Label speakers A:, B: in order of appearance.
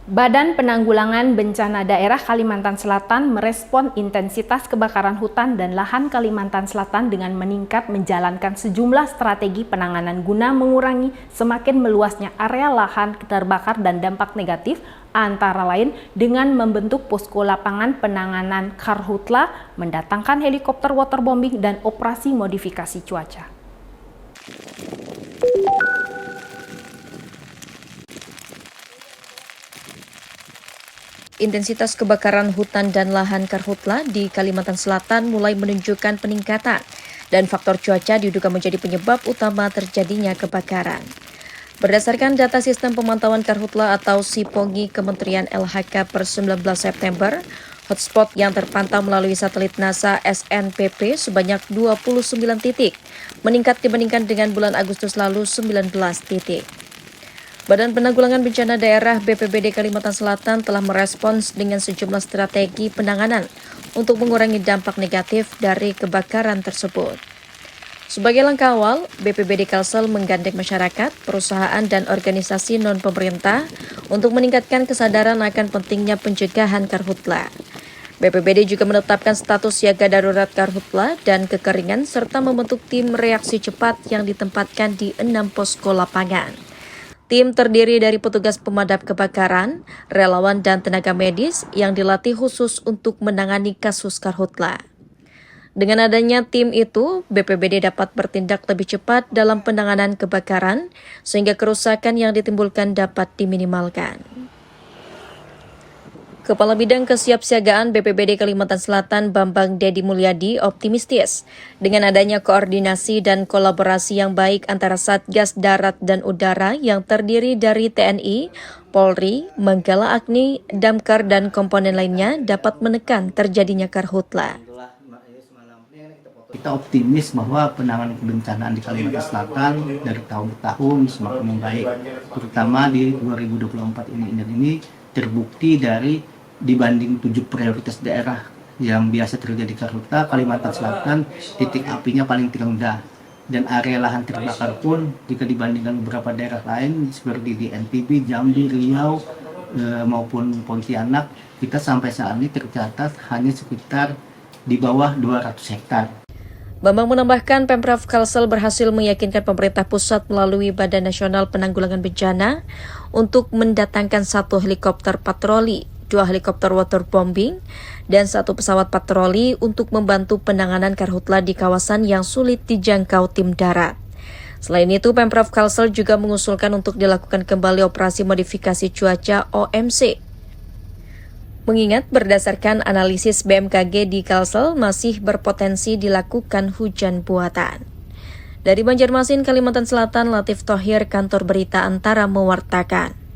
A: Badan Penanggulangan Bencana Daerah Kalimantan Selatan merespon intensitas kebakaran hutan dan lahan Kalimantan Selatan dengan meningkat menjalankan sejumlah strategi penanganan guna mengurangi semakin meluasnya area lahan terbakar dan dampak negatif, antara lain dengan membentuk posko lapangan penanganan karhutla, mendatangkan helikopter waterbombing dan operasi modifikasi cuaca.
B: Intensitas kebakaran hutan dan lahan karhutla di Kalimantan Selatan mulai menunjukkan peningkatan dan faktor cuaca diduga menjadi penyebab utama terjadinya kebakaran. Berdasarkan data Sistem Pemantauan Karhutla atau SIPOGI Kementerian LHK per 19 September, hotspot yang terpantau melalui satelit NASA SNPP sebanyak 29 titik, meningkat dibandingkan dengan bulan Agustus lalu 19 titik. Badan Penanggulangan Bencana Daerah BPBD Kalimantan Selatan telah merespons dengan sejumlah strategi penanganan untuk mengurangi dampak negatif dari kebakaran tersebut. Sebagai langkah awal, BPBD Kalsel menggandeng masyarakat, perusahaan, dan organisasi non-pemerintah untuk meningkatkan kesadaran akan pentingnya pencegahan karhutla. BPBD juga menetapkan status siaga darurat karhutla dan kekeringan serta membentuk tim reaksi cepat yang ditempatkan di 6 posko lapangan. Tim terdiri dari petugas pemadam kebakaran, relawan, dan tenaga medis yang dilatih khusus untuk menangani kasus karhutla. Dengan adanya tim itu, BPBD dapat bertindak lebih cepat dalam penanganan kebakaran sehingga kerusakan yang ditimbulkan dapat diminimalkan. Kepala Bidang Kesiapsiagaan BPBD Kalimantan Selatan Bambang Dedi Mulyadi optimistis dengan adanya koordinasi dan kolaborasi yang baik antara Satgas Darat dan Udara yang terdiri dari TNI, Polri, Manggala Agni, Damkar, dan komponen lainnya dapat menekan terjadinya karhutla.
C: Kita optimis bahwa penanganan kebencanaan di Kalimantan Selatan dari tahun ke tahun semakin membaik, terutama di 2024 ini terbukti dari dibanding 7 prioritas daerah yang biasa terjadi karhutla, Kalimantan Selatan titik apinya paling rendah, dan area lahan terbakar pun jika dibandingkan beberapa daerah lain seperti di NTB, Jambi, Riau maupun Pontianak, kita sampai saat ini tercatat hanya sekitar di bawah 200 hektar.
B: Bambang menambahkan Pemprov Kalsel berhasil meyakinkan pemerintah pusat melalui Badan Nasional Penanggulangan Bencana untuk mendatangkan 1 helikopter patroli, 2 helikopter waterbombing, dan 1 pesawat patroli untuk membantu penanganan karhutla di kawasan yang sulit dijangkau tim darat. Selain itu, Pemprov Kalsel juga mengusulkan untuk dilakukan kembali operasi modifikasi cuaca OMC. Mengingat berdasarkan analisis BMKG di Kalsel masih berpotensi dilakukan hujan buatan. Dari Banjarmasin, Kalimantan Selatan, Latif Thohir, Kantor Berita Antara mewartakan.